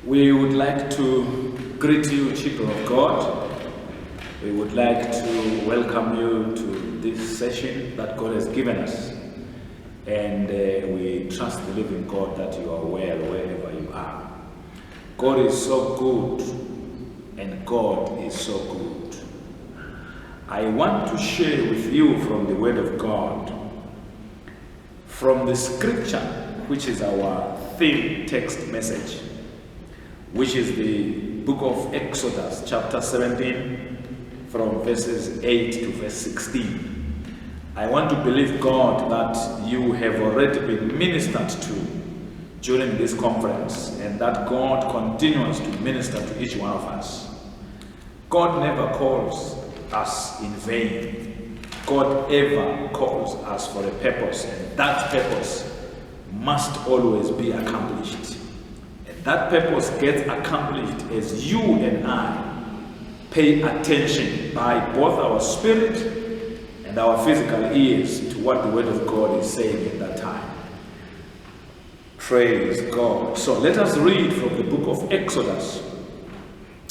We would like to greet you, children of God. We would like to welcome you to this session that God has given us. And we trust the living God that you are well wherever you are. God is so good, and God is so good. I want to share with you from the Word of God, from the scripture, which is our theme text message, which is the book of Exodus, chapter 17, from verses 8 to verse 16. I want to believe, God, that you have already been ministered to during this conference, and that God continues to minister to each one of us. God never calls us in vain. God ever calls us for a purpose, and that purpose must always be accomplished. And that purpose gets accomplished as you and I pay attention by both our spirit and our physical ears to what the Word of God is saying at that time. Praise God. So let us read from the book of Exodus,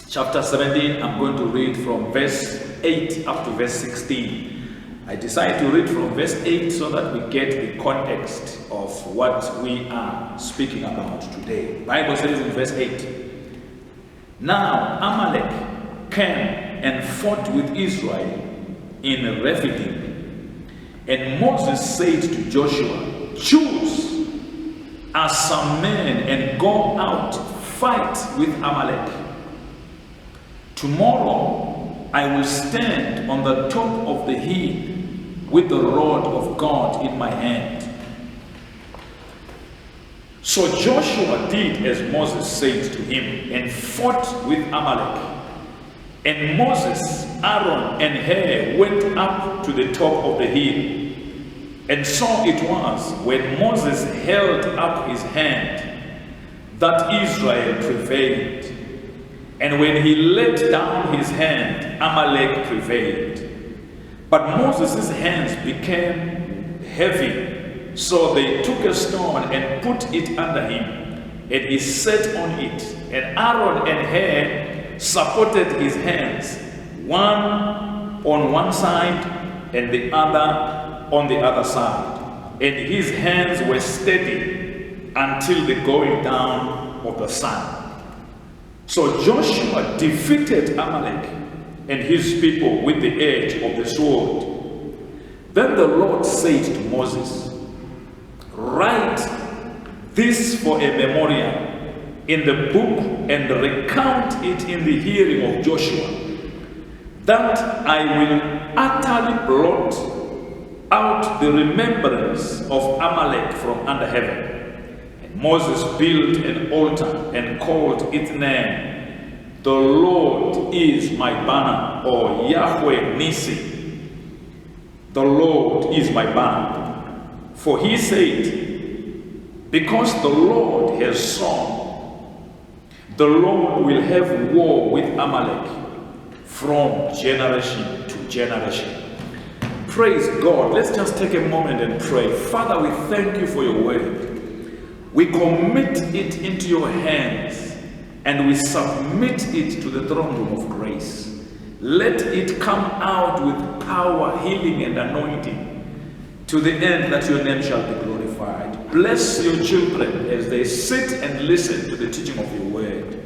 chapter 17. I'm going to read from verse 8 up to verse 16. I decided to read from verse 8 so that we get the context of what we are speaking about today. The Bible says in verse 8, "Now Amalek came and fought with Israel in Rephidim. And Moses said to Joshua, 'Choose us some men and go out, fight with Amalek. Tomorrow I will stand on the top of the hill with the rod of God in my hand.' So Joshua did as Moses said to him and fought with Amalek. And Moses, Aaron, and Hur went up to the top of the hill. And so it was, when Moses held up his hand, that Israel prevailed. And when he let down his hand, Amalek prevailed. But Moses' hands became heavy, so they took a stone and put it under him, and he sat on it. And Aaron and Hur supported his hands, one on one side and the other on the other side. And his hands were steady until the going down of the sun. So Joshua defeated Amalek and his people with the edge of the sword. Then the Lord said to Moses, 'Write this for a memorial in the book and recount it in the hearing of Joshua, that I will utterly blot out the remembrance of Amalek from under heaven.' And Moses built an altar and called its name, 'The Lord is my banner,' or Yahweh Nissi. 'The Lord is my banner.' For he said, 'Because the Lord has sworn, the Lord will have war with Amalek from generation to generation.'" Praise God. Let's just take a moment and pray. Father, we thank you for your word. We commit it into your hands and we submit it to the throne room of grace. Let it come out with power, healing, and anointing, to the end that your name shall be glorified. Bless your children as they sit and listen to the teaching of your word.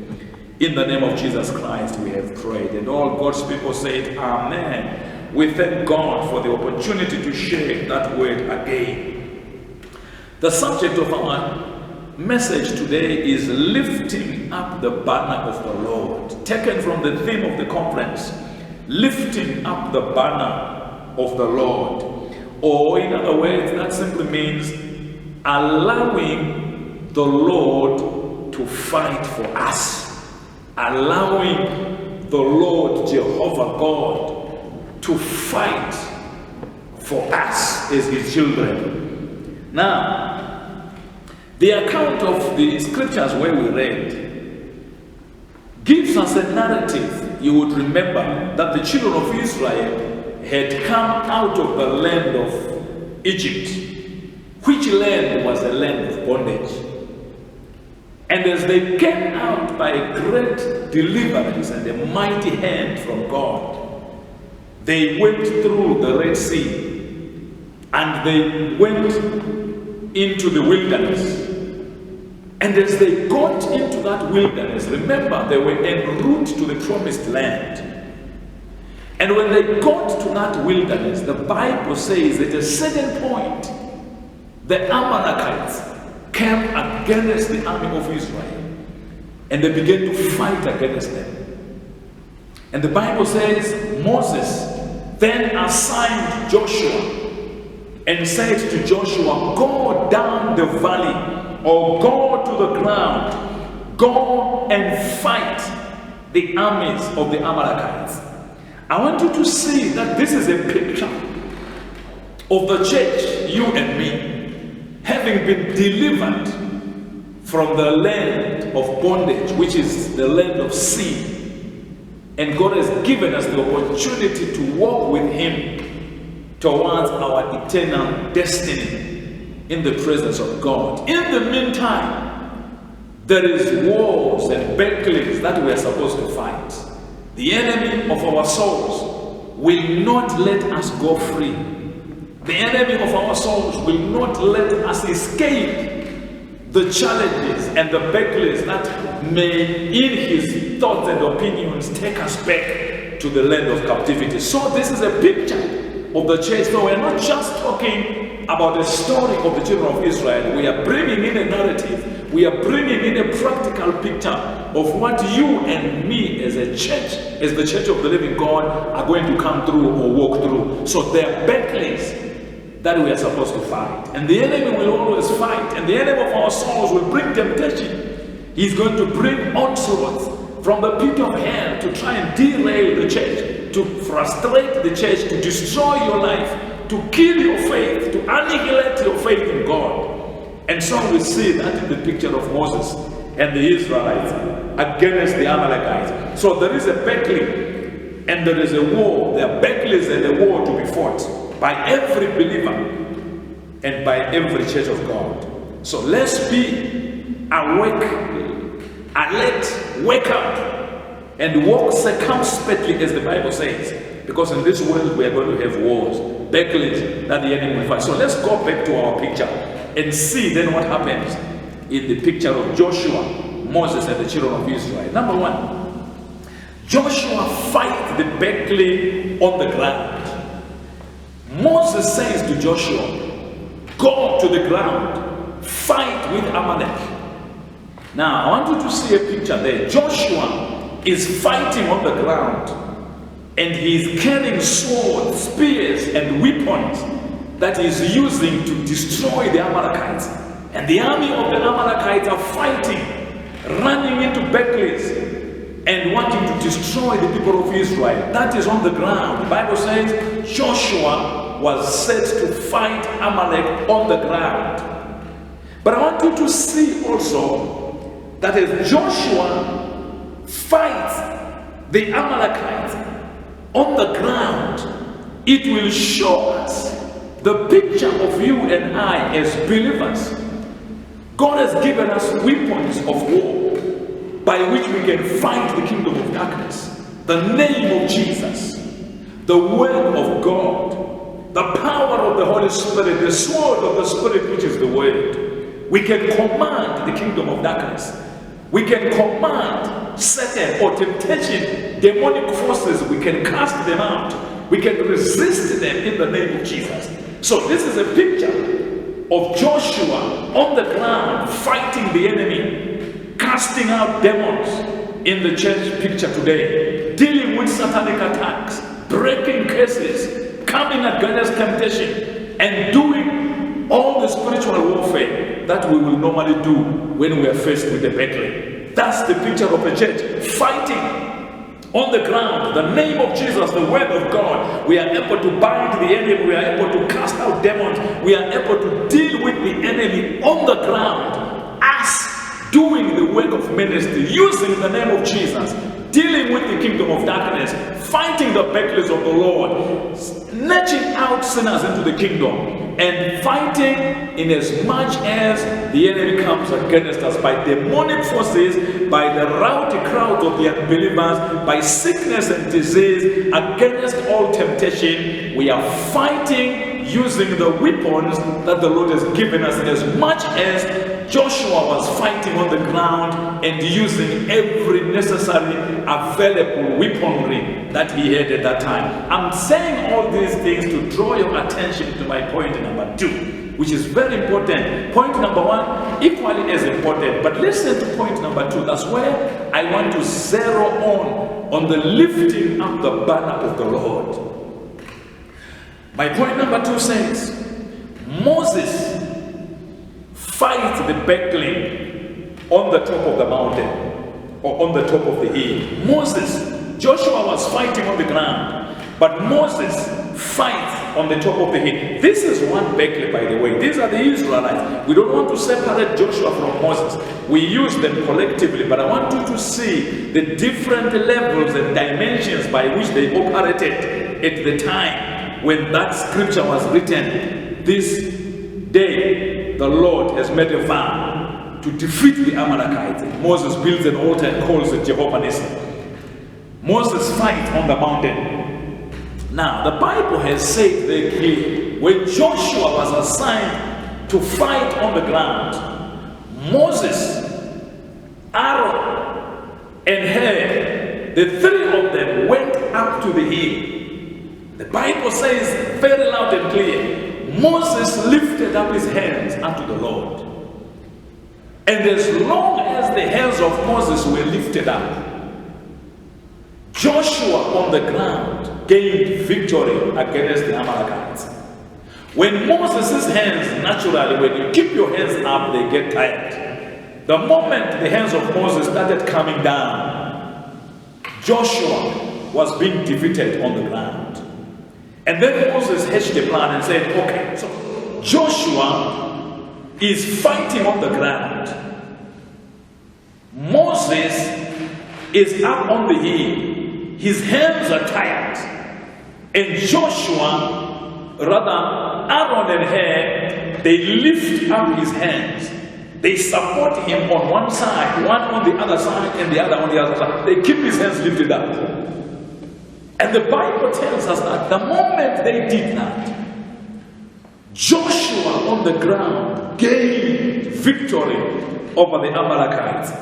In the name of Jesus Christ we have prayed. And all God's people said, Amen. We thank God for the opportunity to share that word again. The subject of our message today is lifting up the banner of the Lord, taken from the theme of the conference, lifting up the banner of the Lord. Or in other words, that simply means allowing the Lord to fight for us, allowing the Lord Jehovah God to fight for us as his children. Now, the account of the scriptures where we read gives us a narrative. You would remember that the children of Israel had come out of the land of Egypt, which land was a land of bondage. And as they came out by a great deliverance and a mighty hand from God, they went through the Red Sea and they went into the wilderness. And as they got into that wilderness, remember, they were en route to the promised land. And when they got to that wilderness, the Bible says at a certain point, the Amalekites came against the army of Israel. And they began to fight against them. And the Bible says Moses then assigned Joshua and said to Joshua, go down the valley or go to the ground, go and fight the armies of the Amalekites. I want you to see that this is a picture of the church, you and me, having been delivered from the land of bondage, which is the land of sin. And God has given us the opportunity to walk with Him towards our eternal destiny in the presence of God. In the meantime, there is wars and battles that we are supposed to fight. The enemy of our souls will not let us go free. The enemy of our souls will not let us escape the challenges and the battles that may, in his thoughts and opinions, take us back to the land of captivity. So this is a picture of the church. So we're not just talking about the story of the children of Israel. We are bringing in a narrative. We are bringing in a practical picture of what you and me as a church, as the church of the living God, are going to come through or walk through. So there are battles that we are supposed to fight. And the enemy will always fight. And the enemy of our souls will bring temptation. He's going to bring onslaughts from the pit of hell to try and derail the church, to frustrate the church, to destroy your life, to kill your faith, to annihilate your faith in God. And so we see that in the picture of Moses and the Israelites against the Amalekites. So there is a battle and there is a war. There are battles and a war to be fought by every believer and by every church of God. So let's be awake, alert, wake up, and walk circumspectly, as the Bible says. Because in this world we are going to have wars, battles that the enemy will fight. So let's go back to our picture and see then what happens in the picture of Joshua, Moses, and the children of Israel. Number one, Joshua fight the battle on the ground. Moses says to Joshua, go to the ground, fight with Amalek. Now I want you to see a picture there. Joshua is fighting on the ground, and he is carrying swords, spears, and weapons that he is using to destroy the Amalekites. And the army of the Amalekites are fighting, running into battles, and wanting to destroy the people of Israel. That is on the ground. The Bible says Joshua was set to fight Amalek on the ground. But I want you to see also that as Joshua fights the Amalekites on the ground, it will show us the picture of you and I as believers. God has given us weapons of war by which we can fight the kingdom of darkness. The name of Jesus, the word of God, the power of the Holy Spirit, the sword of the Spirit, which is the word. We can command the kingdom of darkness. We can command Satan or temptation, demonic forces. We can cast them out. We can resist them in the name of Jesus. So this is a picture of Joshua on the ground fighting the enemy, casting out demons in the church picture today, dealing with satanic attacks, breaking curses, coming against temptation, and doing all the spiritual warfare that we will normally do when we are faced with a battle. That's the picture of the church, fighting on the ground, the name of Jesus, the word of God. We are able to bind the enemy, we are able to cast out demons, we are able to deal with the enemy on the ground, us doing the work of ministry, using the name of Jesus, dealing dealing with the kingdom of darkness, fighting the battles of the Lord, snatching out sinners into the kingdom, and fighting in as much as the enemy comes against us by demonic forces, by the rowdy crowd of the unbelievers, by sickness and disease, against all temptation. We are fighting using the weapons that the Lord has given us, in as much as Joshua was fighting on the ground and using every necessary available weaponry that he had at that time. I'm saying all these things to draw your attention to my point number 2, which is very important. Point number 1, equally as important. But listen to point number 2. That's where I want to zero on the lifting up the banner of the Lord. My point number 2 says, Moses fights the battling on the top of the mountain, or on the top of the hill. Joshua was fighting on the ground, but Moses fights on the top of the hill. This is one battle, by the way. These are the Israelites. We don't want to separate Joshua from Moses. We use them collectively, but I want you to see the different levels and dimensions by which they operated at the time when that scripture was written. This day the Lord has made a vow to defeat the Amalekites. Moses builds an altar and calls it Jehovah Nissi. Moses fights on the mountain. Now, the Bible has said very clearly, when Joshua was assigned to fight on the ground, Moses, Aaron, and Hur, the 3 of them went up to the hill. The Bible says very loud and clear, Moses lifted up his hands unto the Lord. And as long as the hands of Moses were lifted up, Joshua on the ground gained victory against the Amalekites. When Moses' hands, naturally, when you keep your hands up, they get tired. The moment the hands of Moses started coming down, Joshua was being defeated on the ground. And then Moses hatched a plan and said, okay, so Joshua is fighting on the ground. Moses is up on the hill. His hands are tired. And Joshua, rather Aaron and Hur, they lift up his hands. They support him on one side, one on the other side, and the other on the other side. They keep his hands lifted up. And the Bible tells us that the moment they did that, Joshua on the ground gained victory over the Amalekites.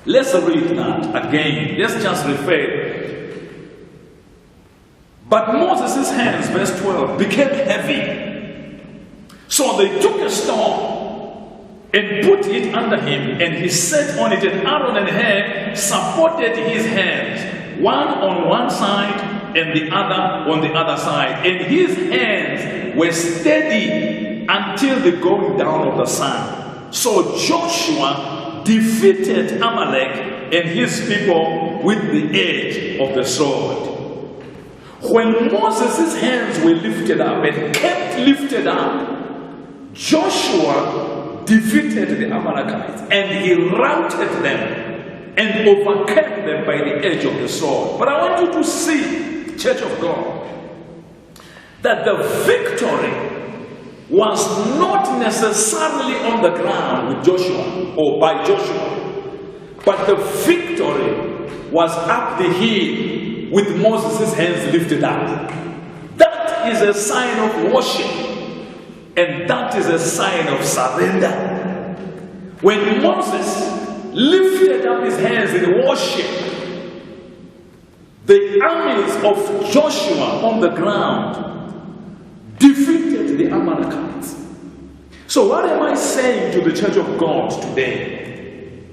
Let's read that again. Let's just refer. But Moses' hands, verse 12, became heavy. So they took a stone and put it under him, and he sat on it, and Aaron and Hur supported his hands, one on one side and the other on the other side. And his hands were steady until the going down of the sun. So Joshua defeated Amalek and his people with the edge of the sword. When Moses' hands were lifted up and kept lifted up, Joshua defeated the Amalekites and he routed them and overcame them by the edge of the sword. But I want you to see, Church of God, that the victory was not necessarily on the ground with Joshua or by Joshua, but the victory was up the hill with Moses' hands lifted up. That is a sign of worship, and that is a sign of surrender. When Moses lifted up his hands in worship, the armies of Joshua on the ground defeated the Amalekites. So what am I saying to the Church of God today?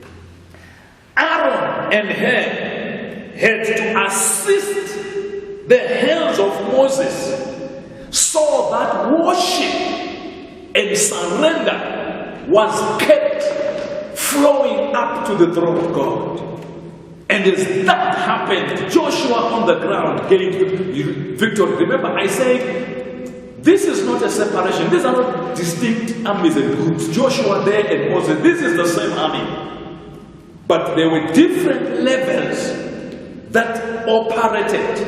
Aaron and Hur had to assist the hands of Moses so that worship and surrender was kept flowing up to the throne of God. And as that happened, Joshua on the ground gained victory. Remember, I said, this is not a separation. These are not distinct armies and groups. Joshua there and Moses, this is the same army. But there were different levels that operated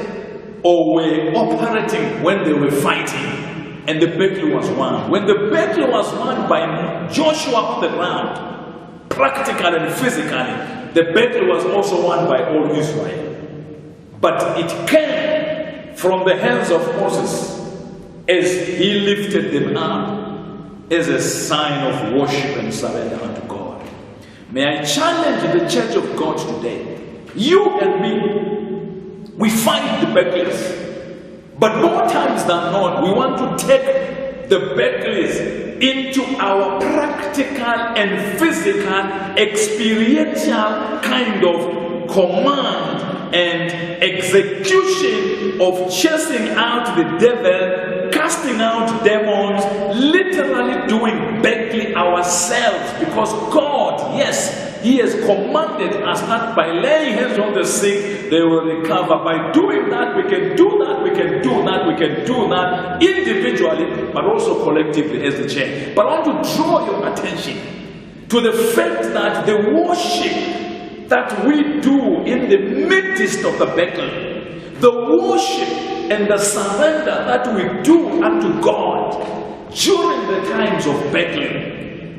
or were operating when they were fighting, and the battle was won. When the battle was won by Joshua on the ground, practically and physically, the battle was also won by all Israel. But it came from the hands of Moses as he lifted them up as a sign of worship and surrender unto God. May I challenge the church of God today. You and me, we fight the battles. But more times than not, we want to take the battles into our practical and physical, experiential kind of command and execution of chasing out the devil, casting out demons, literally doing battle ourselves. Because God, yes, He has commanded us that by laying hands on the sick, they will recover. By doing that, we can do that, we can do that, we can do that individually, but also collectively as the church. But I want to draw your attention to the fact that the worship that we do in the midst of the battle, the worship and the surrender that we do unto God during the times of battle,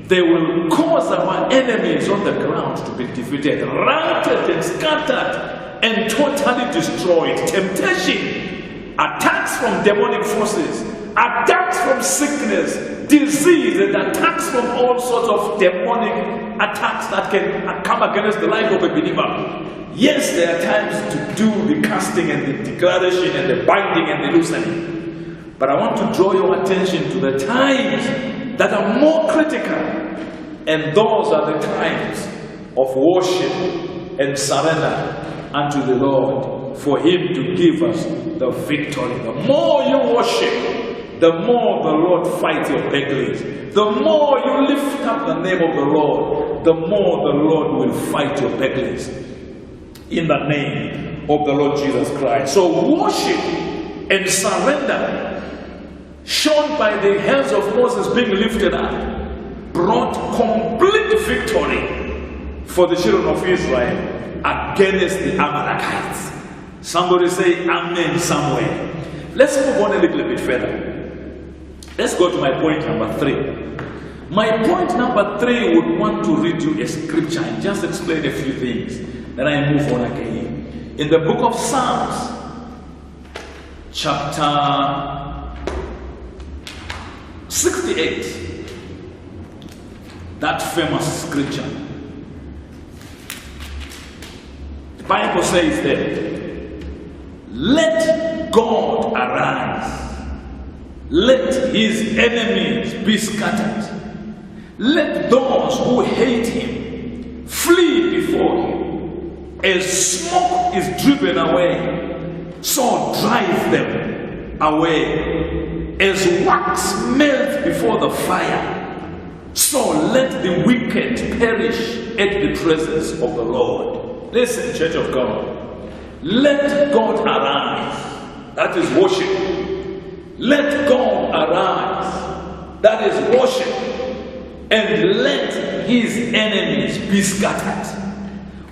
they will cause our enemies on the ground to be defeated, routed and scattered and totally destroyed. Temptation, attacks from demonic forces, attacks from sickness, disease, and attacks from all sorts of demonic attacks that can come against the life of a believer. Yes, there are times to do the casting and the declaration and the binding and the loosening. But I want to draw your attention to the times that are more critical, and those are the times of worship and surrender unto the Lord for Him to give us the victory. The more you worship, the more the Lord fights your battles. The more you lift up the name of the Lord, the more the Lord will fight your battles. In the name of the Lord Jesus Christ. So worship and surrender, shown by the hands of Moses being lifted up, brought complete victory for the children of Israel against the Amalekites. Somebody say amen somewhere. Let's move on a little bit further. Let's go to my point number 3. My point number 3 would want to read you a scripture and just explain a few things. Then I move on again. In the book of Psalms, chapter 68, that famous scripture. The Bible says that, let God arise, let his enemies be scattered, let those who hate him flee before him. As smoke is driven away, so drive them away. As wax melts before the fire, so let the wicked perish at the presence of the Lord. Listen, church of God. Let God arise. That is worship. Let God arise. That is worship. And let his enemies be scattered.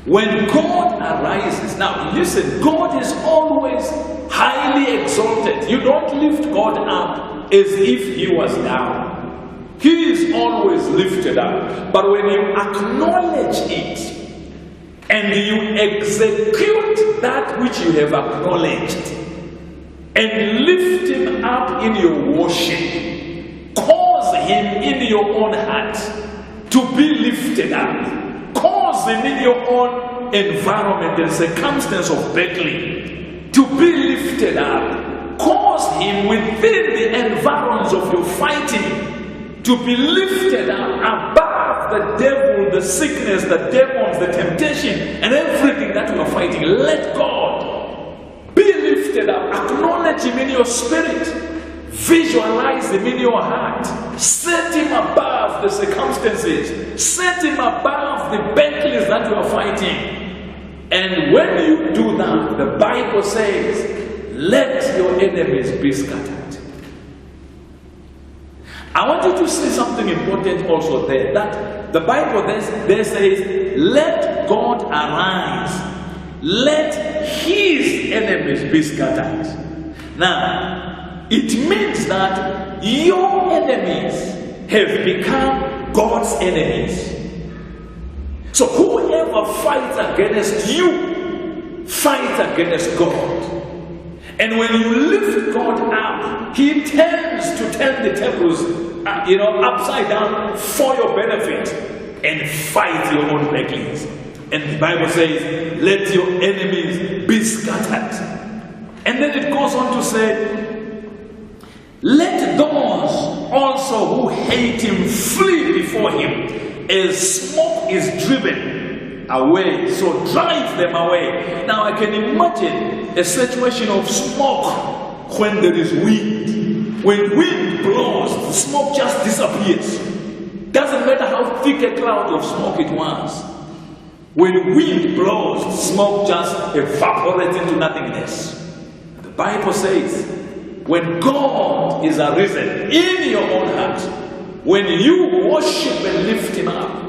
When God arises, now listen, God is always highly exalted. You don't lift God up as if he was down. He is always lifted up. But when you acknowledge it and you execute that which you have acknowledged and lift him up in your worship, cause him in your own heart to be lifted up. Cause him in your own environment and circumstance of battling to be lifted up. Cause him within the environs of your fighting to be lifted up above the devil, the sickness, the demons, the temptation, and everything that you are fighting. Let God be lifted up. Acknowledge him in your spirit. Visualize him in your heart. Set him above the circumstances. Set him above the battles that you are fighting. And when you do that, the Bible says, let your enemies be scattered. I want you to see something important also there. That the Bible there says, let God arise. let his enemies be scattered. Now, it means that your enemies have become God's enemies. So whoever fights against you, fights against God. And when you lift God up, he tends to turn the tables, upside down for your benefit and fight your own battles. And the Bible says, let your enemies be scattered. And then it goes on to say, let those also who hate him flee before him, as smoke is driven away. So drive them away. Now I can imagine a situation of smoke when there is wind. When wind blows, the smoke just disappears. Doesn't matter how thick a cloud of smoke it was. When wind blows, the smoke just evaporates into nothingness. The Bible says, when God is arisen in your own heart, when you worship and lift him up,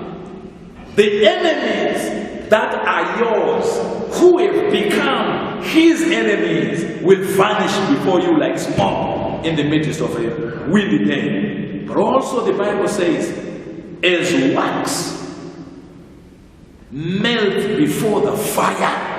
the enemies that are yours, who have become his enemies, will vanish before you like smoke in the midst of a windy day. But also the Bible says, as wax melt before the fire,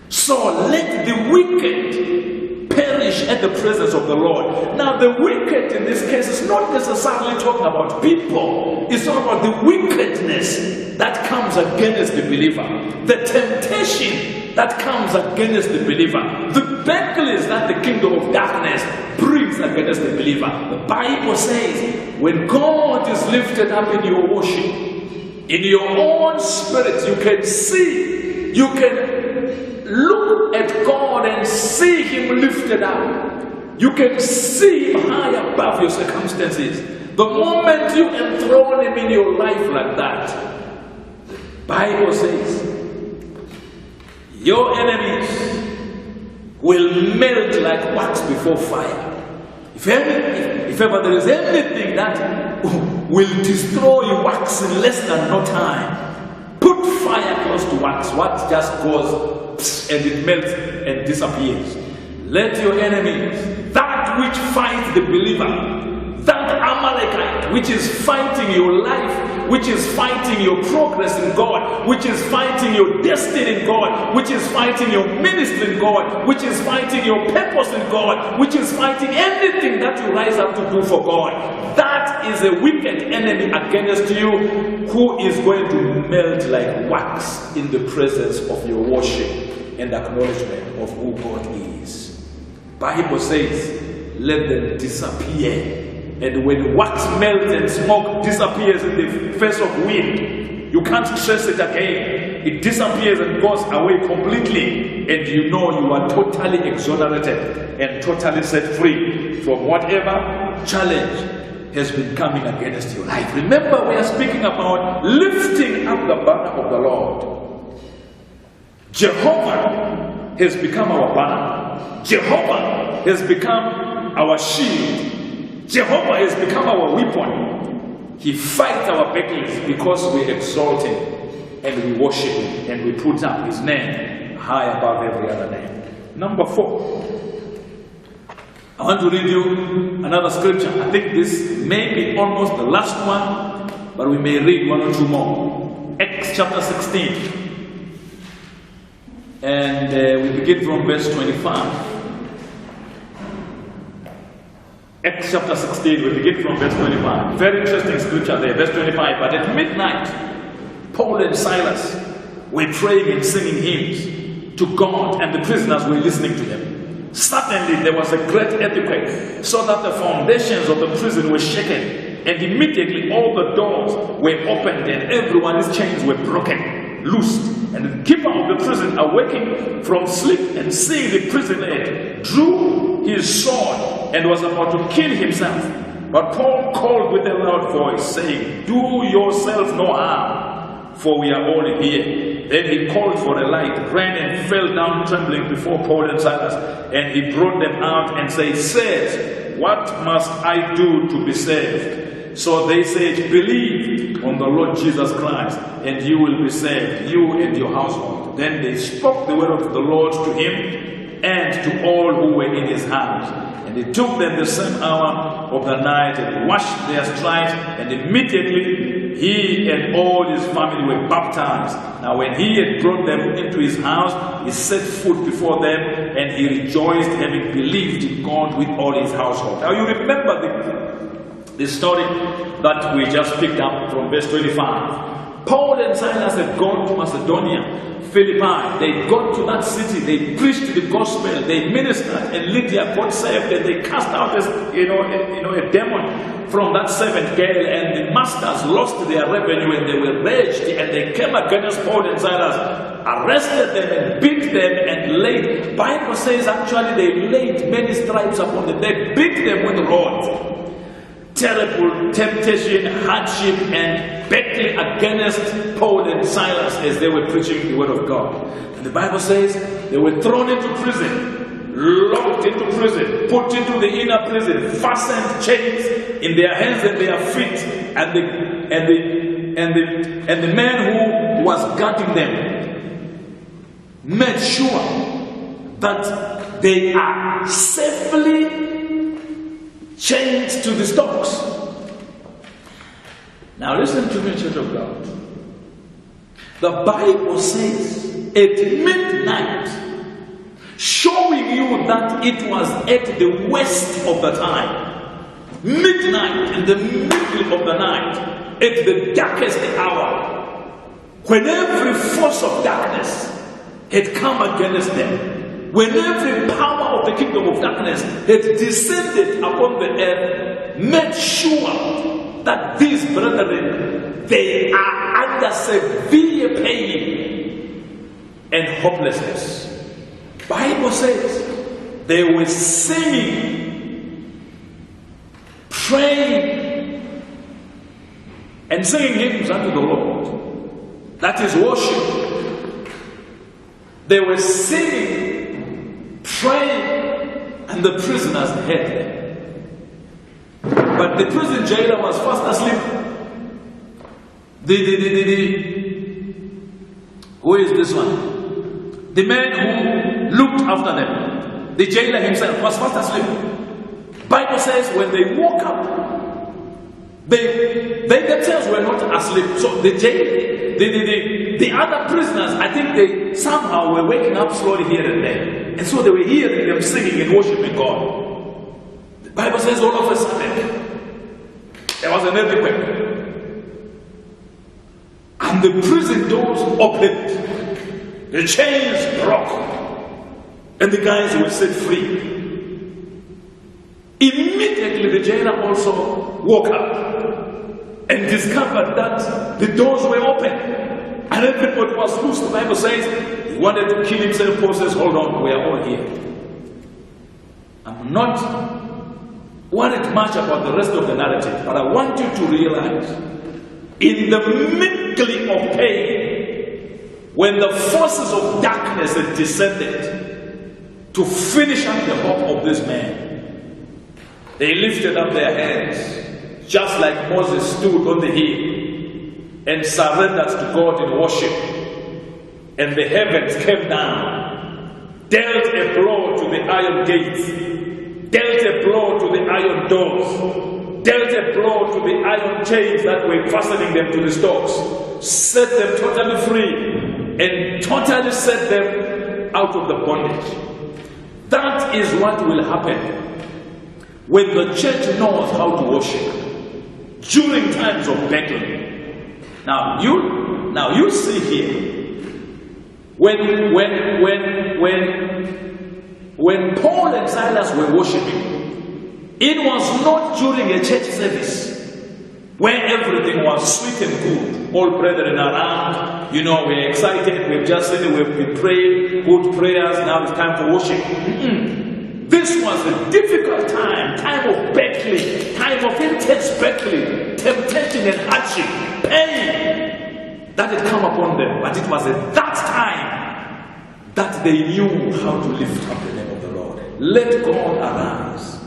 so let the wicked perish at the presence of the Lord. Now the wicked in this case is not necessarily talking about people. It's talking about the wickedness that comes against the believer, the temptation that comes against the believer, the battles that the kingdom of darkness brings against the believer. The Bible says, when God is lifted up in your worship, in your own spirit, you can see, you can look at God and see him lifted up. You can see him high above your circumstances. The moment you enthrone him in your life like that, the Bible says, your enemies will melt like wax before fire. If ever there is anything that will destroy wax in less than no time, put fire close to wax. Wax just goes and it melts and disappears. Let your enemies, that which fights the believer, that Amalekite which is fighting your life, which is fighting your progress in God, which is fighting your destiny in God, which is fighting your ministry in God, which is fighting your purpose in God, which is fighting anything that you rise up to do for God. That is a wicked enemy against you, who is going to melt like wax in the presence of your worship and acknowledgement of who God is. Bible says, let them disappear. And when wax melts and smoke disappears in the face of wind, you can't trace it again. It disappears and goes away completely. And you know you are totally exonerated and totally set free from whatever challenge has been coming against your life. Remember, we are speaking about lifting up the banner of the Lord. Jehovah has become our banner. Jehovah has become our shield. Jehovah has become our weapon. He fights our battles because we exalt him and we worship him and we put up his name high above every other name. Number 4. I want to read you another scripture. I think this may be almost the last one, but we may read one or two more. Acts chapter 16. And we begin from verse 25. Acts chapter 16, we begin from verse 25. Very interesting scripture there, verse 25. But at midnight, Paul and Silas were praying and singing hymns to God, and the prisoners were listening to them. Suddenly there was a great earthquake, so that the foundations of the prison were shaken, and immediately all the doors were opened, and everyone's chains were broken, loosed. And the keeper of the prison, awaking from sleep and seeing the prisoner, drew his sword and was about to kill himself. But Paul called with a loud voice, saying, "Do yourself no harm, for we are all here." Then he called for a light, ran and fell down trembling before Paul and Silas. And he brought them out and said, "Sirs, what must I do to be saved?" So they said, "Believe on the Lord Jesus Christ, and you will be saved, you and your household." Then they spoke the word of the Lord to him and to all who were in his house. And they took them the same hour of the night and washed their stripes, and immediately he and all his family were baptized. Now when he had brought them into his house, he set food before them, and he rejoiced, having believed in God with all his household. Now you remember the story that we just picked up from verse 25. Paul and Silas had gone to Macedonia, Philippi. They got to that city, they preached the gospel, they ministered, and Lydia got saved, and they cast out a demon from that servant girl, and the masters lost their revenue, and they were raged, and they came against Paul and Silas, arrested them and beat them, and laid, Bible says actually they laid many stripes upon them. They beat them with rods. Terrible temptation, hardship, and battling against Paul and Silas as they were preaching the word of God. And the Bible says they were thrown into prison, locked into prison, put into the inner prison, fastened chains in their hands and their feet, and the man who was guarding them made sure that they are safely chained to the stocks. Now listen to me, church of God. The Bible says at midnight, showing you that it was at the worst of the time. Midnight, in the middle of the night, at the darkest hour, when every force of darkness had come against them, when every power of the kingdom of darkness had descended upon the earth, made sure that these brethren, they are under severe pain and hopelessness. Bible says they were singing, praying, and singing hymns unto the Lord. That is worship. They were singing, praying, and the prisoners heard them. But the prison jailer was fast asleep. Who is this one? The man who looked after them, the jailer himself, was fast asleep. Bible says when they woke up, they themselves were not asleep. So the other prisoners, I think they somehow were waking up slowly here and there. And so they were hearing them singing and worshiping God. The Bible says all of a sudden, there was an earthquake. And the prison doors opened. The chains broke. And the guys were set free. Immediately the jailer also woke up and discovered that the doors were open. And everybody was loose. The Bible says he wanted to kill himself. Paul says, hold on, we are all here. I'm not worried much about the rest of the narrative, but I want you to realize, in the middle of pain, when the forces of darkness had descended to finish up the hope of this man, they lifted up their hands, just like Moses stood on the hill and surrendered to God in worship. And the heavens came down, dealt a blow to the iron gates, dealt a blow to the iron doors, dealt a blow to the iron chains that were fastening them to the stocks, set them totally free, and totally set them out of the bondage. That is what will happen when the church knows how to worship during times of battle. Now you see here, when Paul and Silas were worshiping, it was not during a church service where everything was sweet and good. All brethren around, we're excited, we've just said we've been praying, good prayers, now it's time for worship. This was a difficult time of battling, time of intense battling, temptation and hardship, pain that had come upon them. But it was at that time that they knew how to lift up the name of the Lord. Let God arise.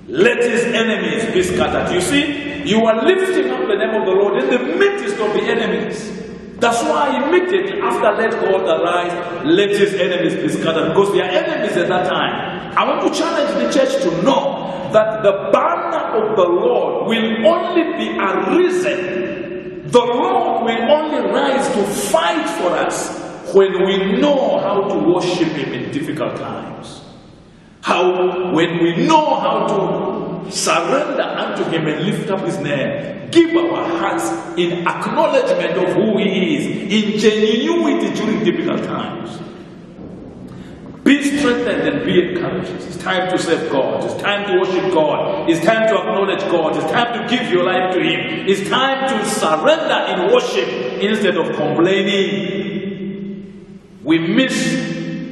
Let his enemies be scattered. You see, you are lifting up the name of the Lord in the midst of the enemies. That's why immediately after let God arise, let his enemies be scattered, because they are enemies at that time. I want to challenge the church to know that the banner of the Lord will only be arisen. The Lord will only rise to fight for us when we know how to worship him in difficult times. When we know how to surrender unto him and lift up his name, give our hearts in acknowledgement of who he is, in genuinity during difficult times. Be strengthened and be encouraged. It's time to serve God. It's time to worship God. It's time to acknowledge God. It's time to give your life to him. It's time to surrender in worship instead of complaining. We miss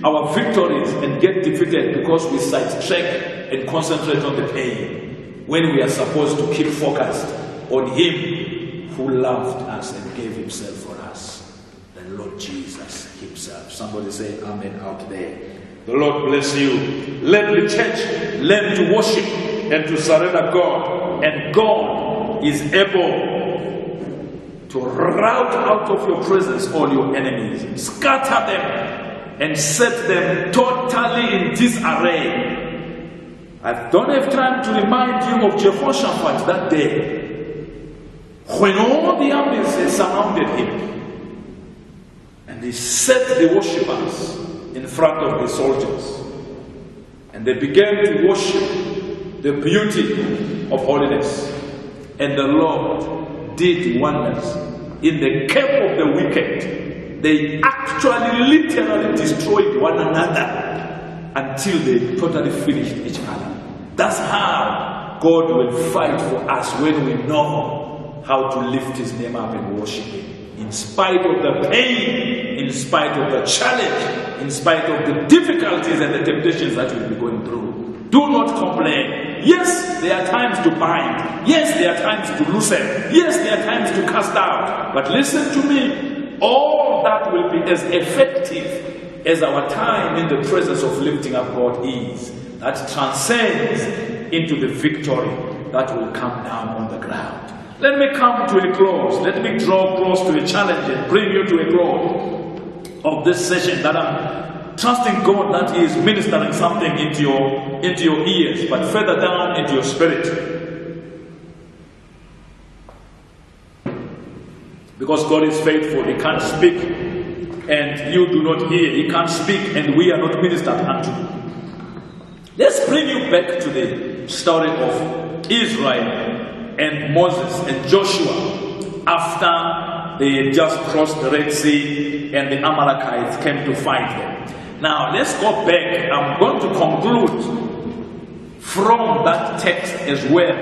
our victories and get defeated because we sidetrack and concentrate on the pain, when we are supposed to keep focused on him who loved us and gave himself for us, the Lord Jesus himself. Somebody say amen out there. The Lord bless you. Let the church learn to worship and to surrender God, and God is able to rout out of your presence all your enemies, scatter them and set them totally in disarray. I don't have time to remind you of Jehoshaphat that day, when all the armies surrounded him, and he set the worshippers in front of the soldiers, and they began to worship the beauty of holiness, and the Lord did wonders in the camp of the wicked. They actually literally destroyed one another until they totally finished each other. That's how God will fight for us, when we know how to lift his name up and worship him. In spite of the pain, in spite of the challenge, in spite of the difficulties and the temptations that we'll be going through. Do not complain. Yes, there are times to bind. Yes, there are times to loosen. Yes, there are times to cast out. But listen to me. All that will be as effective as our time in the presence of lifting up God is. That transcends into the victory that will come down on the ground. Let me come to a close. Let me draw close to a challenge and bring you to a close of this session, that I'm trusting God that he is ministering something into your ears, but further down into your spirit. Because God is faithful. He can't speak and you do not hear. He can't speak and we are not ministered unto. Let's bring you back to the story of Israel and Moses and Joshua after they had just crossed the Red Sea and the Amalekites came to fight them. Now let's go back. I'm going to conclude from that text as well.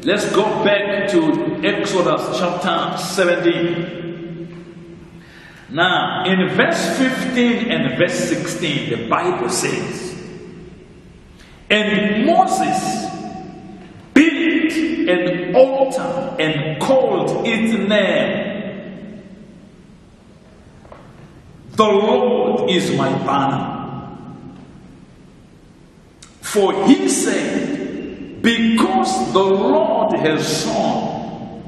Let's go back to Exodus chapter 17. Now, in verse 15 and verse 16, the Bible says, "And Moses built an altar and called its name, 'The Lord is my banner.' For he said, because the Lord has sworn,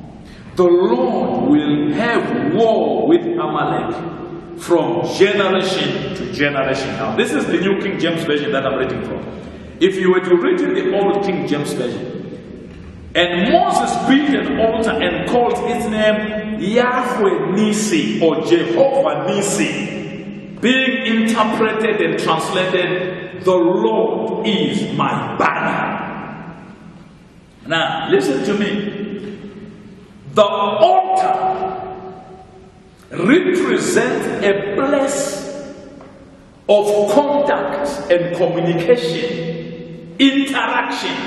the Lord will have war with Amalek from generation to generation." Now, this is the New King James Version that I'm reading from. If you were to read in the Old King James Version, "And Moses built an altar and called its name Yahweh Nisi," or Jehovah Nisi, being interpreted and translated, "The Lord is my banner." Now, listen to me. The altar represents a place of contact and communication, interaction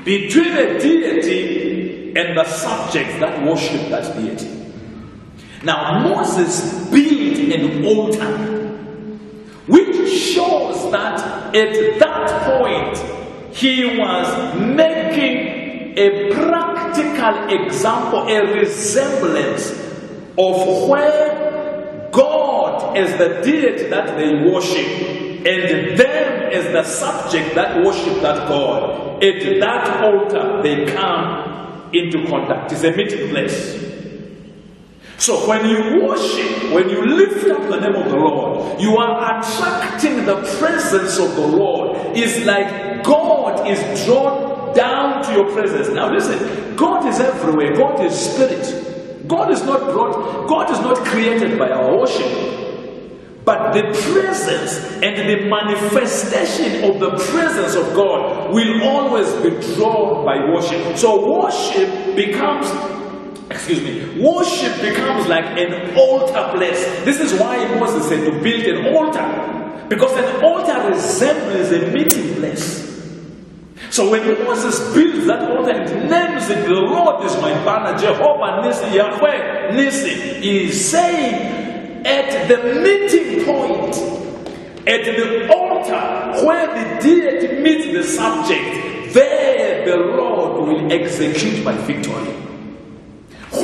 between a deity and the subjects that worship that deity. Now, Moses built an altar, which shows that at that point he was making a practical example, a resemblance of where God as the deity that they worship and them as the subject that worship that God. At that altar they come into contact. It's a meeting place. So when you worship, when you lift up the name of the Lord, you are attracting the presence of the Lord. It's like God is drawn down to your presence. Now listen, God is everywhere. God is spirit. God is not created by our worship. But the presence and the manifestation of the presence of God will always be drawn by worship. So worship becomes like an altar place. This is why Moses said to build an altar, because an altar resembles a meeting place. So when Moses builds that altar and names it, the Lord is my banner, Jehovah Nissi, Yahweh Nissi, he is saying at the meeting point, at the altar where the deity meets the subject, there the Lord will execute my victory.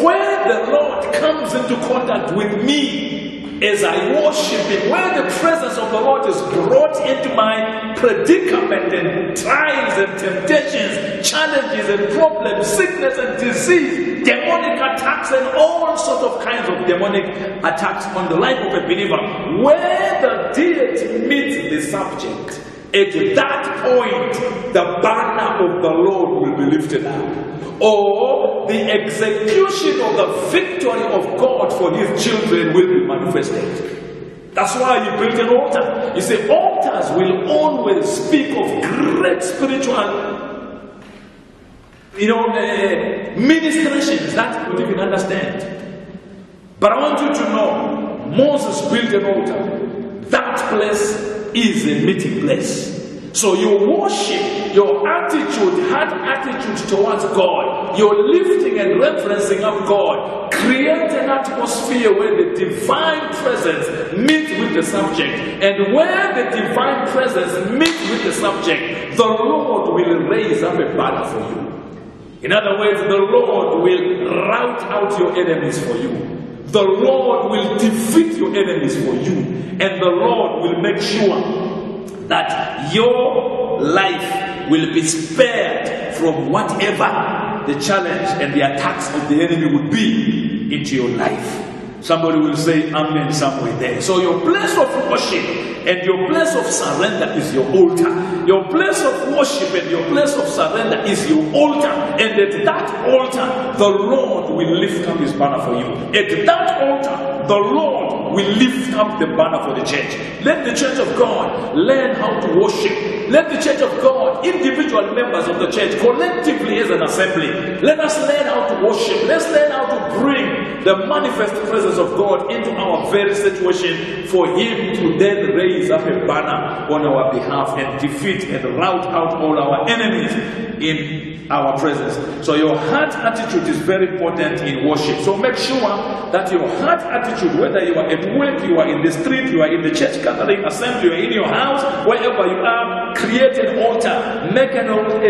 Where the Lord comes into contact with me as I worship Him, where the presence of the Lord is brought into my predicament and trials and temptations, challenges and problems, sickness and disease, demonic attacks and all sorts of kinds of demonic attacks on the life of a believer, where the deity meets the subject, at that point the banner of the Lord will be lifted up. Or the execution of the victory of God for His children will be manifested. That's why He built an altar. You see, altars will always speak of great spiritual, ministrations that you can understand. But I want you to know, Moses built an altar. That place is a meeting place. So your worship, your attitude, heart attitude towards God, your lifting and referencing of God, create an atmosphere where the divine presence meets with the subject. And where the divine presence meets with the subject, the Lord will raise up a banner for you. In other words, the Lord will rout out your enemies for you. The Lord will defeat your enemies for you. And the Lord will make sure that your life will be spared from whatever the challenge and the attacks of the enemy would be into your life. Somebody will say amen somewhere there. So your place of worship and your place of surrender is your altar. Your place of worship and your place of surrender is your altar. And at that altar, the Lord will lift up His banner for you. At that altar, the Lord will lift up the banner for the church. Let the church of God learn how to worship. Let the church of God, individual members of the church, collectively as an assembly, let us learn how to worship. Let's learn how to bring the manifest presence of God into our very situation for Him to then raise up a banner on our behalf and defeat and rout out all our enemies in our presence. So your heart attitude is very important in worship. So make sure that your heart attitude, whether you are at work, you are in the street, you are in the church gathering, assembly, you are in your house, wherever you are, create an altar, make an altar,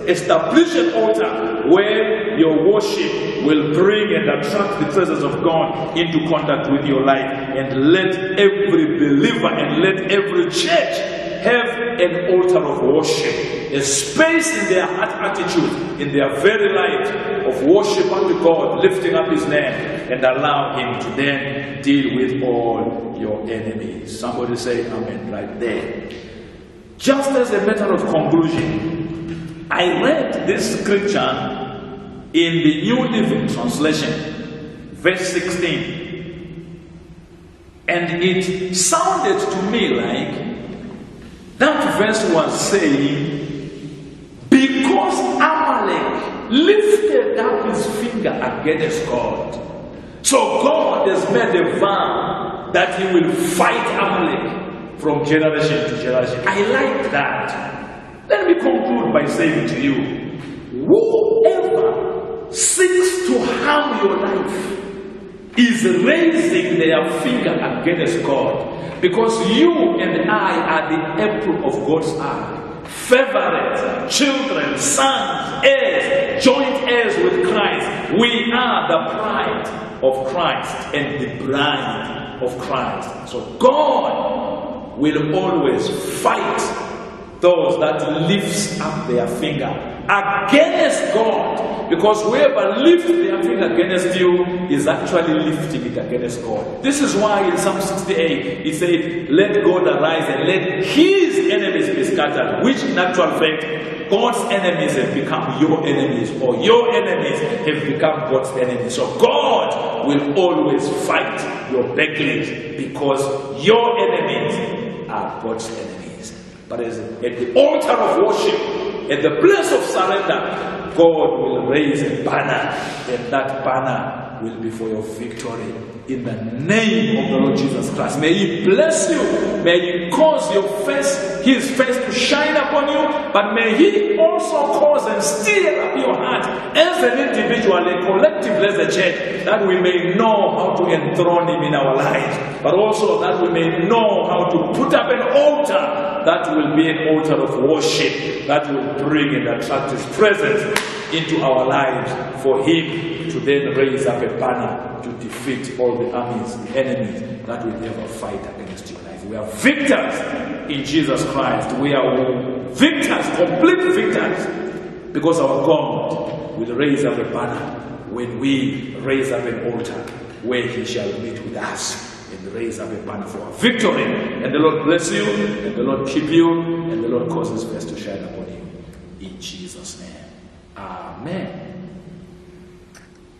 establish an altar where your worship will bring and attract the presence of God into contact with your life. And let every believer and let every church have an altar of worship, a space in their heart attitude, in their very life of worship unto God, lifting up His name and allow Him to then deal with all your enemies. Somebody say amen right there. Just as a matter of conclusion, I read this scripture in the New Living Translation, verse 16, and it sounded to me like that verse was saying, because Amalek lifted up his finger against God, so God has made a vow that He will fight Amalek from generation to generation. I like that. Let me conclude by saying to you, whoever seeks to harm your life is raising their finger against God. Because you and I are the apple of God's eye. Favorite, children, sons, heirs, joint heirs with Christ. We are the bride of Christ and the bride of Christ. So God will always fight those that lifts up their finger against God, because whoever lifts their finger against you is actually lifting it against God. This is why in Psalm 68 he said, let God arise and let his enemies be scattered, which in actual fact God's enemies have become your enemies, or your enemies have become God's enemies. So God will always fight your battles, because your enemies are God's enemies. But at the altar of worship, at the place of surrender, God will raise a banner, and that banner will be for your victory. In the name of the Lord Jesus Christ, may He bless you. May He cause His face to shine upon you, but may He also cause and stir up your heart as an individual and collectively as a church, that we may know how to enthrone Him in our lives, but also that we may know how to put up an altar that will be an altar of worship, that will bring and attract His presence into our lives, for Him to then raise up a banner to defeat all the armies, the enemies that will ever fight against your life. We are victors in Jesus Christ. We are victors, complete victors, because our God will raise up a banner when we raise up an altar where He shall meet with us and raise up a banner for our victory. And the Lord bless you, and the Lord keep you, and the Lord cause His face to shine upon you. In Jesus' name. Amen.